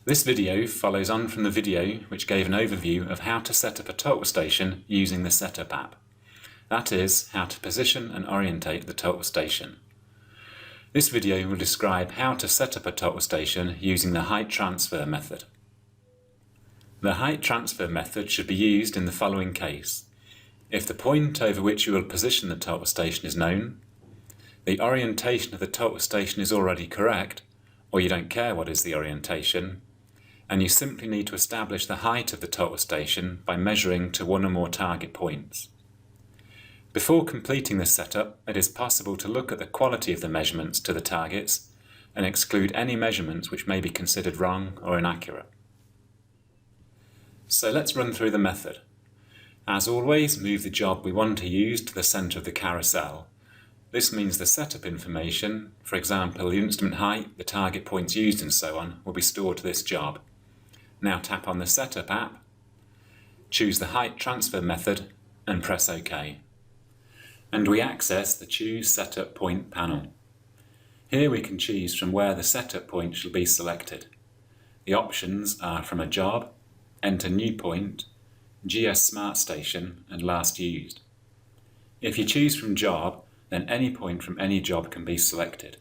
This video follows on from the video which gave an overview of how to set up a total station using the Setup app. That is, how to position and orientate the total station. This video will describe how to set up a total station using the height transfer method. The height transfer method should be used in the following case: if the point over which you will position the total station is known, the orientation of the total station is already correct, or you don't care what is the orientation, and you simply need to establish the height of the total station by measuring to one or more target points. Before completing this setup, it is possible to look at the quality of the measurements to the targets and exclude any measurements which may be considered wrong or inaccurate. So let's run through the method. As always, move the job we want to use to the centre of the carousel. This means the setup information, for example the instrument height, the target points used and so on, will be stored to this job. Now tap on the Setup app, choose the height transfer method and press OK. And we access the Choose Setup Point panel. Here we can choose from where the setup point shall be selected. The options are from a job, enter new point, GS Smart Station and last used. If you choose from job, then any point from any job can be selected.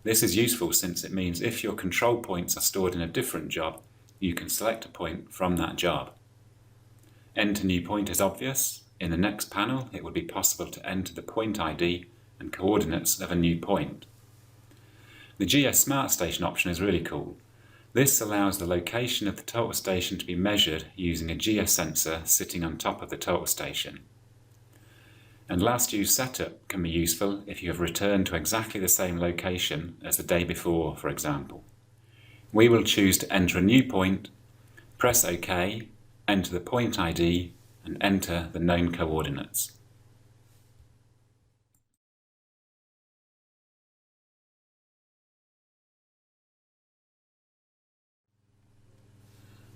This is useful since it means if your control points are stored in a different job, you can select a point from that job. Enter new point is obvious. In the next panel, it will be possible to enter the point ID and coordinates of a new point. The GS Smart Station option is really cool. This allows the location of the total station to be measured using a GS sensor sitting on top of the total station. And last use setup can be useful if you have returned to exactly the same location as the day before, for example. We will choose to enter a new point, press OK, enter the point ID and enter the known coordinates.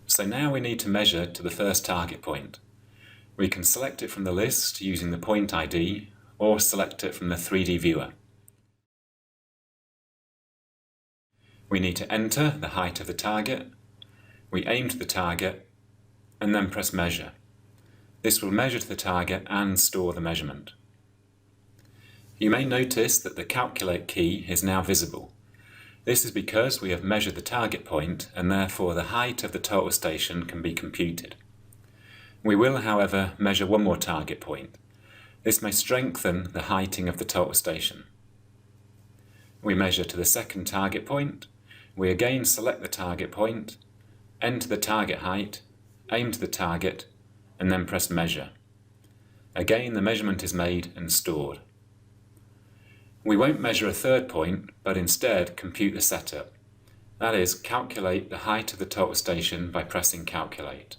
So now we need to measure to the first target point. We can select it from the list using the point ID or select it from the 3D viewer. We need to enter the height of the target, we aim to the target and then press measure. This will measure to the target and store the measurement. You may notice that the calculate key is now visible. This is because we have measured the target point and therefore the height of the total station can be computed. We will, however, measure one more target point. This may strengthen the heighting of the total station. We measure to the second target point. We again select the target point, enter the target height, aim to the target, and then press measure. Again, the measurement is made and stored. We won't measure a third point, but instead compute the setup. That is, calculate the height of the total station by pressing calculate.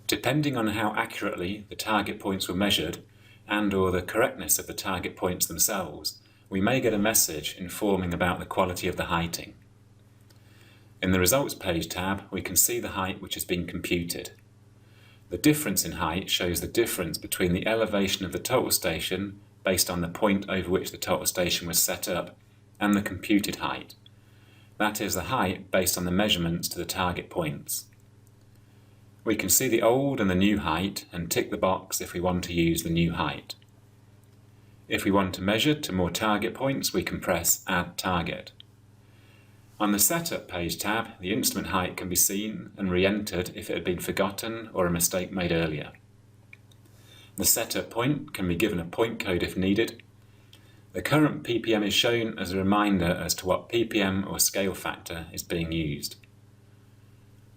Depending on how accurately the target points were measured and/or the correctness of the target points themselves, we may get a message informing about the quality of the heighting. In the Results page tab, we can see the height which has been computed. The difference in height shows the difference between the elevation of the total station based on the point over which the total station was set up and the computed height. That is the height based on the measurements to the target points. We can see the old and the new height and tick the box if we want to use the new height. If we want to measure to more target points, we can press Add Target. On the Setup page tab, the instrument height can be seen and re-entered if it had been forgotten or a mistake made earlier. The setup point can be given a point code if needed. The current ppm is shown as a reminder as to what ppm or scale factor is being used.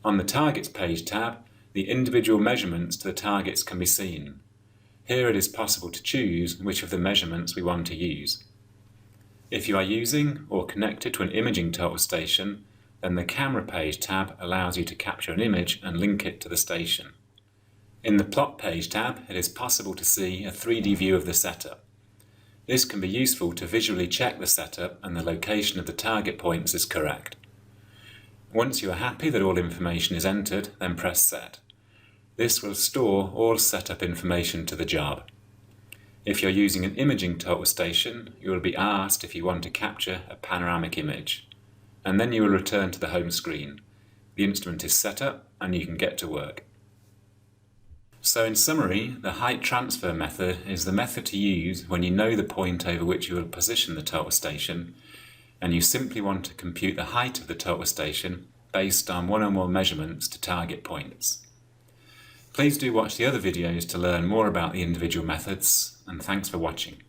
On the Targets page tab, the individual measurements to the targets can be seen. Here it is possible to choose which of the measurements we want to use. If you are using or connected to an imaging total station, then the Camera page tab allows you to capture an image and link it to the station. In the Plot page tab, it is possible to see a 3D view of the setup. This can be useful to visually check the setup and the location of the target points is correct. Once you are happy that all information is entered, then press Set. This will store all setup information to the job. If you're using an imaging total station, you will be asked if you want to capture a panoramic image. and then you will return to the home screen. The instrument is set up and you can get to work. So in summary, the height transfer method is the method to use when you know the point over which you will position the total station, and you simply want to compute the height of the total station based on one or more measurements to target points. Please do watch the other videos to learn more about the individual methods, and thanks for watching.